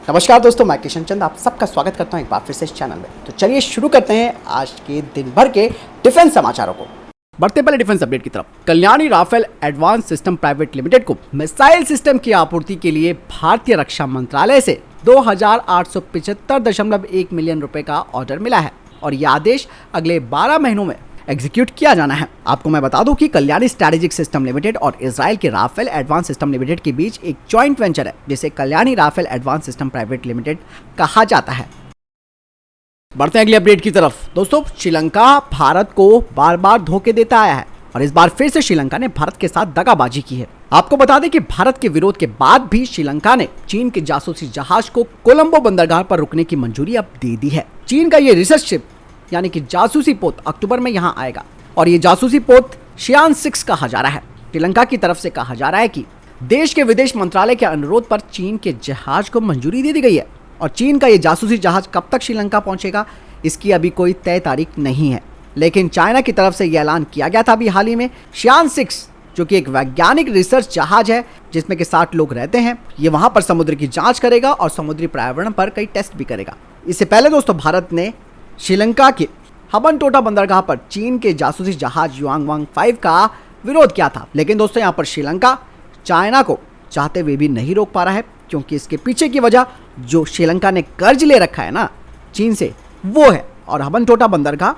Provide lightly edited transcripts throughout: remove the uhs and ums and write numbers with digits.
नमस्कार दोस्तों, मैं किशन चंद आप सबका स्वागत करता हूं एक बार फिर से इस चैनल में। तो चलिए शुरू करते हैं आज के दिन भर के डिफेंस समाचारों को। बढ़ते पहले डिफेंस अपडेट की तरफ। Kalyani Rafael advance system private limited को मिसाइल सिस्टम की आपूर्ति के लिए भारतीय रक्षा मंत्रालय से 2875.1 मिलियन रुपए का ऑर्डर मिला है और यह आदेश अगले 12 महीनों में एग्जीक्यूट किया जाना है। आपको मैं बता दूं कि कल्याणी स्ट्रेटेजिक सिस्टम लिमिटेड और इजराइल के राफेल एडवांस सिस्टम लिमिटेड के बीच एक जॉइंट वेंचर है जिसे Kalyani Rafael advance system private limited कहा जाता है। बढ़ते हैं अगली अपडेट की तरफ। दोस्तों, श्रीलंका भारत को बार बार धोखे देता आया है और इस बार फिर से श्रीलंका ने भारत के साथ दगाबाजी की है। आपको बता दें कि भारत के विरोध के बाद भी श्रीलंका ने चीन के जासूसी जहाज को कोलंबो बंदरगाह पर रुकने की मंजूरी अब दे दी है। चीन का ये रिसर्च शिप यानी कि जासूसी पोत अक्टूबर में यहां आएगा और ये जासूसी पोत शियान 6 कहा जा रहा है। श्रीलंका की तरफ से कहा जा रहा है कि देश के विदेश मंत्रालय के अनुरोध पर चीन के जहाज को मंजूरी दे दी गई है और चीन का ये जासूसी जहाज कब तक श्रीलंका पहुंचेगा इसकी अभी कोई तय तारीख नहीं है। लेकिन चाइना की तरफ से यह ऐलान किया गया था अभी हाल ही में। शियान 6 जो कि एक वैज्ञानिक रिसर्च जहाज है जिसमें के 60 लोग रहते हैं, ये वहां पर समुद्र की जांच करेगा और समुद्री पर्यावरण पर कई टेस्ट भी करेगा। इससे पहले दोस्तों भारत ने श्रीलंका के हबनटोटा बंदरगाह पर चीन के जासूसी जहाज युआंगवांग 5 का विरोध किया था। लेकिन दोस्तों यहाँ पर श्रीलंका चाइना को चाहते हुए भी नहीं रोक पा रहा है क्योंकि इसके पीछे की वजह जो श्रीलंका ने कर्ज ले रखा है ना चीन से वो है और हबनटोटा बंदरगाह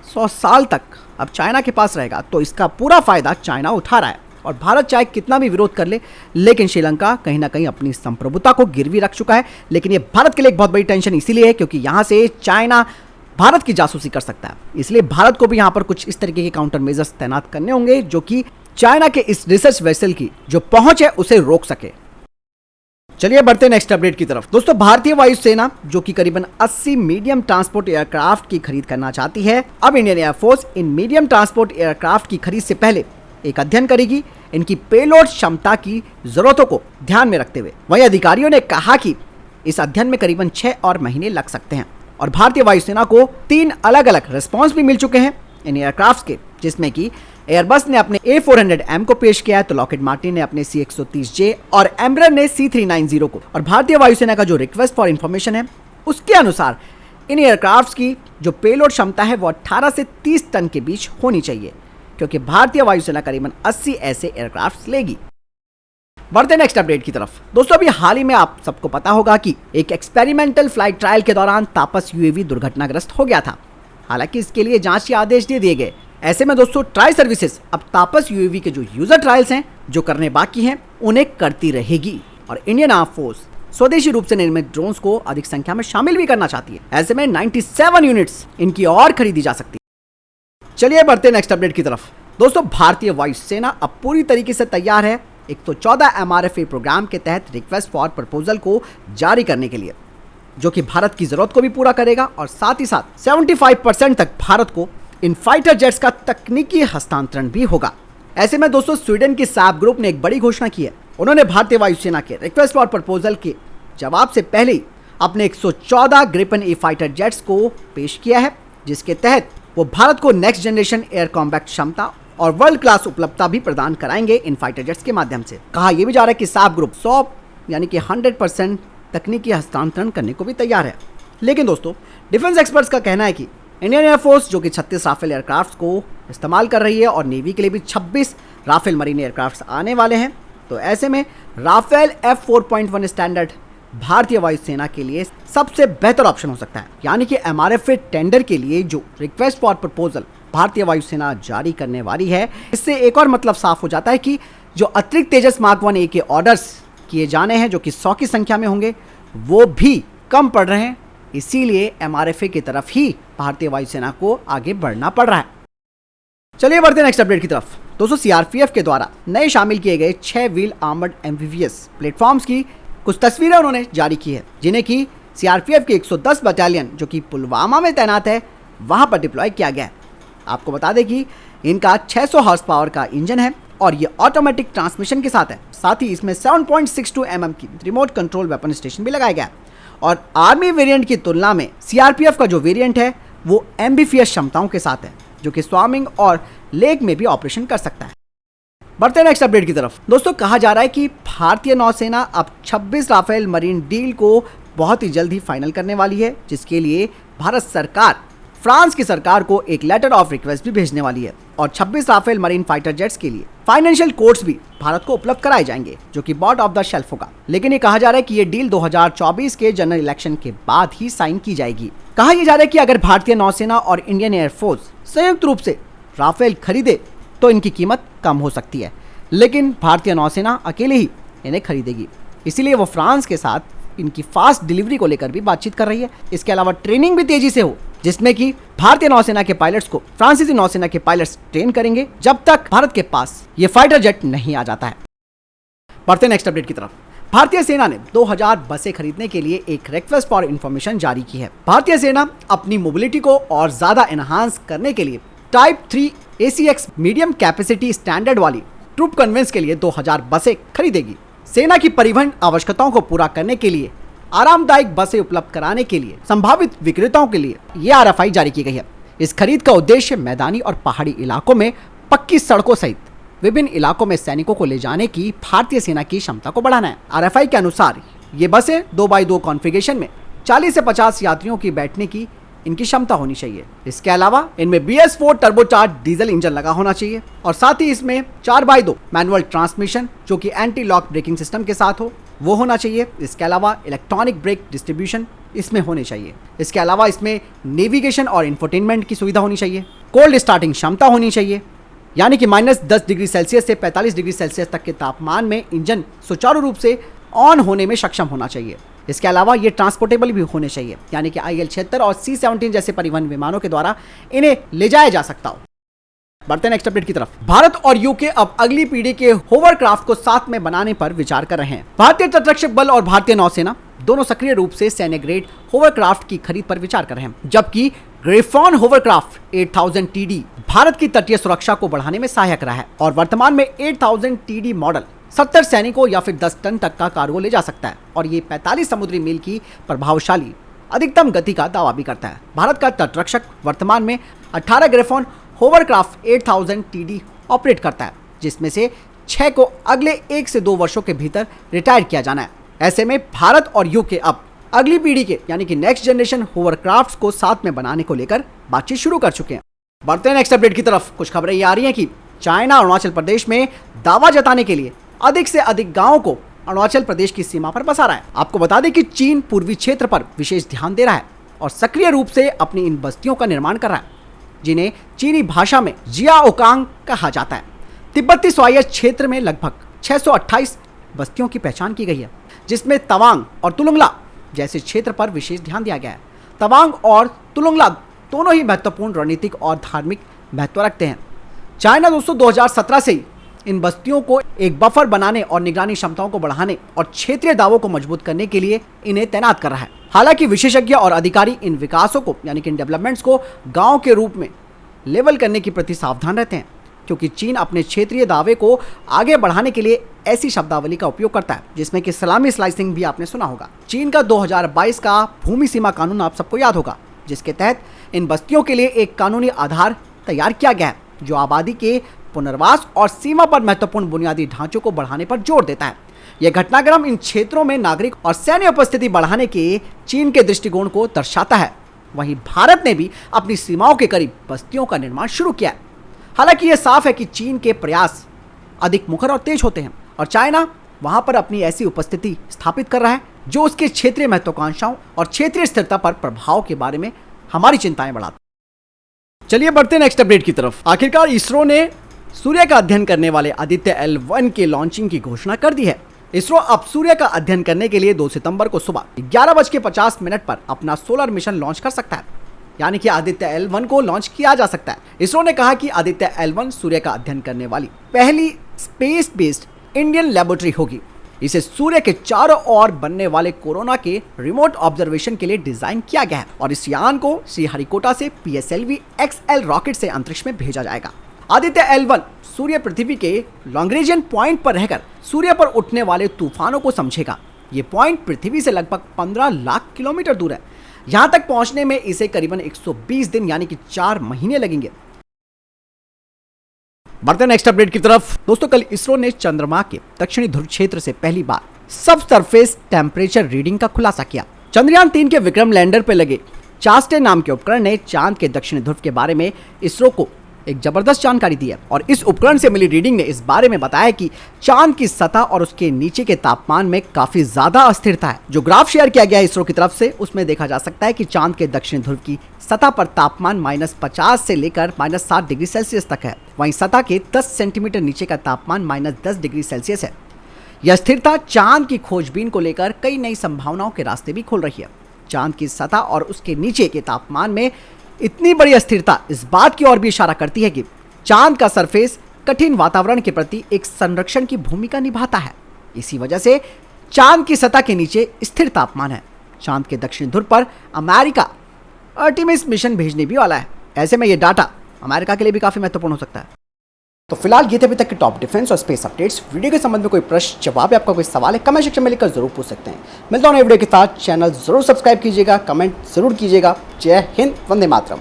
100 साल तक अब चाइना के पास रहेगा। तो इसका पूरा फायदा चाइना उठा रहा है और भारत चाहे कितना भी विरोध कर ले लेकिन श्रीलंका कहीं ना कहीं अपनी संप्रभुता को गिरवी रख चुका है। लेकिन ये भारत के लिए एक बहुत बड़ी टेंशन इसीलिए है क्योंकि यहाँ से चाइना भारत की जासूसी कर सकता है। इसलिए भारत को भी यहाँ पर कुछ इस तरीके के काउंटर मेजर्स तैनात करने होंगे जो कि चाइना के इस रिसर्च वेसल की जो पहुंच है उसे रोक सके। चलिए बढ़ते नेक्स्ट अपडेट की तरफ। दोस्तों, भारतीय वायुसेना जो कि करीबन 80 मीडियम ट्रांसपोर्ट एयरक्राफ्ट की खरीद करना चाहती है, अब Indian air force in medium transport aircraft की खरीद से पहले एक अध्ययन करेगी इनकी पेलोड क्षमता की जरूरतों को ध्यान में रखते हुए। वहीं अधिकारियों ने कहा कि इस अध्ययन में करीबन 6 और महीने लग सकते हैं और भारतीय वायुसेना को 3 अलग अलग रिस्पॉन्स भी मिल चुके हैं इन एयरक्राफ्ट के, जिसमें कि एयरबस ने अपने A400M को पेश किया है तो लॉकहीड मार्टिन ने अपने C130J और एम्ब्रर ने C390 को। और भारतीय वायुसेना का जो रिक्वेस्ट फॉर इंफॉर्मेशन है उसके अनुसार इन एयरक्राफ्ट की जो पेलोड क्षमता है वो 18 से 30 टन के बीच होनी चाहिए क्योंकि भारतीय वायुसेना करीबन 80 ऐसे एयरक्राफ्ट लेगी। बढ़ते नेक्स्ट अपडेट की तरफ। दोस्तों, अभी हाल ही में आप सबको पता होगा कि एक एक्सपेरिमेंटल फ्लाइट ट्रायल के दौरान तापस UAV दुर्घटनाग्रस्त हो गया था। हालांकि इसके लिए जांच के आदेश दे दिए गए। ऐसे में दोस्तों ट्राई सर्विसेज अब तापस UAV के जो यूजर ट्रायल्स हैं जो करने बाकी हैं उन्हें करती रहेगी और इंडियन आर्म फोर्स स्वदेशी रूप से निर्मित ड्रोन्स को अधिक संख्या में शामिल भी करना चाहती है। ऐसे में 97 यूनिट्स इनकी और खरीदी जा सकती है। चलिए बढ़ते नेक्स्ट अपडेट की तरफ। दोस्तों, भारतीय वायुसेना अब पूरी तरीके से तैयार है 114 MRFA प्रोग्राम के तहत रिक्वेस्ट फॉर प्रपोजल को जारी करने के लिए जो कि भारत की जरूरत को भी पूरा करेगा और साथ ही साथ 75% तक भारत को इन फाइटर जेट्स का तकनीकी हस्तांतरण भी होगा। ऐसे में दोस्तों स्वीडन की सैप ग्रुप ने एक बड़ी घोषणा की है। उन्होंने भारतीय वायुसेना के रिक्वेस्ट फॉर प्रपोजल के जवाब से पहले ही अपने 114 ग्रिपन E फाइटर जेट्स को पेश किया है जिसके तहत वो भारत को नेक्स्ट जनरेशन एयर कॉम्बैट क्षमता और वर्ल्ड क्लास उपलब्धता भी प्रदान कराएंगे इन फाइटर जेट्स के माध्यम से। कहा यह भी जा रहा है कि सैप ग्रुप 100 यानी कि 100% तकनीकी हस्तांतरण करने को भी तैयार है। लेकिन दोस्तों डिफेंस एक्सपर्ट्स का कहना है कि इंडियन एयरफोर्स जो कि 36 राफेल एयरक्राफ्ट को इस्तेमाल कर रही है और नेवी के लिए भी 26 राफेल मरीन एयरक्राफ्ट आने वाले हैं। तो ऐसे में राफेल F4.1 स्टैंडर्ड भारतीय वायुसेना के लिए सबसे बेहतर ऑप्शन हो सकता है। यानी कि MRFA टेंडर के लिए जो रिक्वेस्ट फॉर प्रपोजल भारतीय वायुसेना जारी करने वाली है इससे एक और मतलब साफ हो जाता है कि जो अतिरिक्त तेजस मार्क 1A के ऑर्डर्स किए जाने हैं जो कि 100 की संख्या में होंगे वो भी कम पड़ रहे हैं। इसीलिए MRFA की तरफ ही भारतीय वायुसेना को आगे बढ़ना पड़ रहा है। चलिए बढ़ते नेक्स्ट अपडेट की तरफ। दोस्तों, CRPF के द्वारा नए शामिल किए गए 6 व्हील आर्मर्ड MVVS प्लेटफॉर्म्स की कुछ तस्वीरें उन्होंने जारी की है जिन्हें कि CRPF के 110 बटालियन जो कि पुलवामा में तैनात है वहां पर डिप्लॉय किया गया है। आपको बता दें कि इनका 600 हॉर्स पावर का इंजन है और ये ऑटोमेटिक ट्रांसमिशन के साथ है। साथ ही इसमें 7.62 mm की रिमोट कंट्रोल वेपन स्टेशन भी लगाया गया है और आर्मी वेरिएंट की तुलना में CRPF का जो वेरिएंट है वो एम्बिफियस क्षमताओं के साथ है जो कि स्वामिंग और लेक में भी ऑपरेशन कर सकता है। बढ़ते हैं नेक्स्ट अपडेट की तरफ। दोस्तों कहा जा रहा है कि भारतीय नौसेना अब 26 राफेल मरीन डील को बहुत ही जल्द ही फाइनल करने वाली है, जिसके लिए भारत सरकार फ्रांस की सरकार को एक लेटर ऑफ रिक्वेस्ट भी भेजने वाली है और 26 राफेल मरीन फाइटर जेट्स के लिए फाइनेंशियल कोर्स भी भारत को उपलब्ध कराए जाएंगे, जो कि बॉट ऑफ द शेल्फ होगा। लेकिन ये कहा जा रहा है कि ये डील 2024 के जनरल इलेक्शन के बाद ही साइन की जाएगी। कहा यह जा रहा है कि अगर भारतीय नौसेना और इंडियन एयरफोर्स संयुक्त रूप से राफेल खरीदे तो इनकी कीमत कम हो सकती है, लेकिन भारतीय नौसेना अकेले ही इन्हें खरीदेगी। इसीलिए वो फ्रांस के साथ इनकी फास्ट डिलीवरी को लेकर भी बातचीत कर रही है। इसके अलावा ट्रेनिंग भी तेजी से हो, जिसमें कि भारतीय नौसेना के पायलट्स को फ्रांसीसी नौसेना के पायलट्स ट्रेन करेंगे जब तक भारत के पास ये फाइटर जेट नहीं आ जाता है। बढ़ते नेक्स्ट अपडेट की तरफ। भारतीय सेना ने 2000 बसें खरीदने के लिए एक रिक्वेस्ट फॉर इंफॉर्मेशन जारी की है। भारतीय सेना अपनी मोबिलिटी को और ज्यादा एनहांस करने के लिए type 3 ACX medium capacity standard वाली ट्रूप कन्वेंस के लिए 2000 बसें खरीदेगी। सेना की परिवहन आवश्यकताओं को पूरा करने के लिए आरामदायक बसें उपलब्ध कराने के लिए संभावित विक्रेताओं के लिए ये RFI जारी की गई है। इस खरीद का उद्देश्य मैदानी और पहाड़ी इलाकों में पक्की सड़कों सहित विभिन्न इलाकों में सैनिकों को ले जाने की भारतीय सेना की क्षमता को बढ़ाना है। RFI के अनुसार ये बसें 2x2 कॉन्फ़िगरेशन में 40 से 50 यात्रियों की बैठने की इनकी क्षमता होनी चाहिए। इसके अलावा इनमें BS4 टर्बोचार्ज डीजल इंजन लगा होना चाहिए और साथ ही इसमें 4x2 मैनुअल ट्रांसमिशन जो कि एंटी लॉक ब्रेकिंग सिस्टम के साथ हो वो होना चाहिए। इसके अलावा इलेक्ट्रॉनिक ब्रेक डिस्ट्रीब्यूशन इसमें होने चाहिए। इसके अलावा इसमें नेविगेशन और इंफोटेनमेंट की सुविधा होनी चाहिए। कोल्ड स्टार्टिंग क्षमता होनी चाहिए, यानी कि -10 डिग्री सेल्सियस से 45 डिग्री सेल्सियस तक के तापमान में इंजन सुचारू रूप से ऑन होने में सक्षम होना चाहिए। इसके अलावा ये ट्रांसपोर्टेबल भी होने चाहिए, यानी कि IL-76 और C-17 जैसे परिवहन विमानों के द्वारा इन्हें ले जाया जा सकता हो। बढ़ते नेक्स्ट अपडेट की तरफ। भारत और यूके अब अगली पीढ़ी के होवरक्राफ्ट को साथ में बनाने पर विचार कर रहे हैं। भारतीय तटरक्षक बल और भारतीय नौसेना दोनों सक्रिय रूप से सैन्य ग्रेड होवरक्राफ्ट की खरीद पर विचार कर रहे हैं, जबकि ग्रिफॉन होवरक्राफ्ट 8000 TD भारत की तटीय सुरक्षा को बढ़ाने में सहायक रहा है और वर्तमान में 8000 TD मॉडल 70 सैनिकों या फिर 10 टन तक का कार्गो ले जा सकता है और ये 45 समुद्री मील की प्रभावशाली अधिकतम गति का दावा भी करता है। भारत का तटरक्षक वर्तमान में 18 ग्रिफॉन होवरक्राफ्ट 8000 TD ऑपरेट करता है, जिसमें से 6 को अगले 1 से 2 वर्षों के भीतर रिटायर किया जाना है। ऐसे में भारत और यूके अब अगली पीढ़ी के यानी कि नेक्स्ट जनरेशन होवरक्राफ्ट को साथ में बनाने को लेकर बातचीत शुरू कर चुके हैं। बढ़ते हैं नेक्स्ट अपडेट की तरफ। कुछ खबरें ये आ रही हैं कि चाइना अरुणाचल प्रदेश में दावा जताने के लिए अधिक से अधिक गांवों को अरुणाचल प्रदेश की सीमा पर बसा रहा है। आपको बता दें कि चीन पूर्वी क्षेत्र पर विशेष ध्यान दे रहा है और सक्रिय रूप से अपनी इन बस्तियों का निर्माण कर रहा है, जिन्हें चीनी भाषा में जियाओकांग कहा जाता है। तिब्बती स्वायत्त क्षेत्र में लगभग 628 बस्तियों की पहचान की गई है, जिसमें तवांग और तुलुंगला जैसे क्षेत्र पर विशेष ध्यान दिया गया है। तवांग और तुलुंगला दोनों ही महत्वपूर्ण रणनीतिक और धार्मिक महत्व रखते हैं। चाइना दोस्तों 2017 से ही इन बस्तियों को एक बफर बनाने और निगरानी क्षमताओं को बढ़ाने और क्षेत्रीय दावों को मजबूत करने के लिए इन्हें तैनात कर रहा है। हालांकि विशेषज्ञ और अधिकारी इन विकासों को यानी कि इन डेवलपमेंट्स को गांव के रूप में लेवल करने की प्रति सावधान रहते हैं, क्योंकि चीन अपने क्षेत्रीय दावे को आगे बढ़ाने के लिए ऐसी शब्दावली का उपयोग करता है जिसमें कि सलामी स्लाइसिंग भी आपने सुना होगा। चीन का 2022 का भूमि सीमा कानून आप सबको याद होगा, जिसके तहत इन बस्तियों के लिए एक कानूनी आधार तैयार किया गया है जो आबादी के पुनर्वास और सीमा पर महत्वपूर्ण बुनियादी ढांचों को बढ़ाने पर जोर देता है। यह घटनाक्रम इन क्षेत्रों में नागरिक और सैन्य उपस्थिति बढ़ाने के चीन के दृष्टिकोण को दर्शाता है। वहीं भारत ने भी अपनी सीमाओं के करीब बस्तियों का निर्माण शुरू किया है। हालांकि यह साफ है कि चीन के प्रयास अधिक मुखर और तेज होते हैं और चाइना वहां पर अपनी ऐसी उपस्थिति स्थापित कर रहा है जो उसके क्षेत्रीय महत्वाकांक्षाओं और क्षेत्रीय स्थिरता पर प्रभाव के बारे में हमारी चिंताएं बढ़ाती। चलिए बढ़ते नेक्स्ट अपडेट की तरफ। आखिरकार इसरो ने सूर्य का अध्ययन करने वाले आदित्य L1 के लॉन्चिंग की घोषणा कर दी है। इसरो अब सूर्य का अध्ययन करने के लिए 2 सितंबर को सुबह 11:50 पर अपना सोलर मिशन लॉन्च कर सकता है, यानी कि आदित्य L1 को लॉन्च किया जा सकता है। इसरो ने कहा कि आदित्य L1 सूर्य का अध्ययन करने वाली पहली स्पेस बेस्ड इंडियन लेबोरेटरी होगी। इसे सूर्य के चारों ओर बनने वाले कोरोना के रिमोट ऑब्जर्वेशन के लिए डिजाइन किया गया है और इस यान को श्रीहरिकोटा से PSLV XL रॉकेट से अंतरिक्ष में भेजा जाएगा। आदित्य L1 सूर्य पृथ्वी के लॉन्ग्रेजियन पॉइंट पर रहकर सूर्य पर उठने वाले तूफानों को समझेगा। ये पॉइंट पृथ्वी से लगभग 15 लाख किलोमीटर दूर है। यहां तक पहुंचने में इसे करीबन 120 दिन यानी कि 4 महीने लगेंगे। बढ़ते नेक्स्ट अपडेट की तरफ। दोस्तों कल इसरो ने चंद्रमा के दक्षिणी ध्रुव क्षेत्र से पहली बार सब सरफेस टेम्परेचर रीडिंग का खुलासा किया। चंद्रयान 3 के विक्रम लैंडर पर लगे चास्टे नाम के उपकरण ने चांद के दक्षिणी ध्रुव के बारे में इसरो को एक जबरदस्त जानकारी दी है और इस उपकरण से मिली रीडिंग ने इस बारे में बताया कि चांद की सतह और उसके नीचे के तापमान में काफी ज्यादा अस्थिरता है। जो ग्राफ शेयर किया गया है इसरो की तरफ से, उसमें देखा जा सकता है कि चांद के दक्षिणी ध्रुव की सतह पर तापमान -50 से लेकर -7 डिग्री सेल्सियस तक है। वहीं सतह के 10 सेंटीमीटर नीचे का तापमान -10 डिग्री सेल्सियस है। यह स्थिरता चांद की खोजबीन को लेकर कई नई संभावनाओं के रास्ते भी खोल रही है। चांद की सतह और उसके नीचे के तापमान में इतनी बड़ी अस्थिरता इस बात की ओर भी इशारा करती है कि चांद का सरफेस कठिन वातावरण के प्रति एक संरक्षण की भूमिका निभाता है। इसी वजह से चांद की सतह के नीचे स्थिर तापमान है। चांद के दक्षिणी ध्रुव पर अमेरिका आर्टेमिस मिशन भेजने भी वाला है। ऐसे में यह डाटा अमेरिका के लिए भी काफी महत्वपूर्ण हो सकता है। तो फिलहाल ये थे अभी तक के टॉप डिफेंस और स्पेस अपडेट्स। वीडियो के संबंध में कोई प्रश्न जवाब या आपका कोई सवाल है, कमेंट सेक्शन में लिखकर जरूर पूछ सकते हैं। मिलता हूं नए वीडियो के साथ। चैनल जरूर सब्सक्राइब कीजिएगा, कमेंट जरूर कीजिएगा। जय हिंद, वंदे मातरम।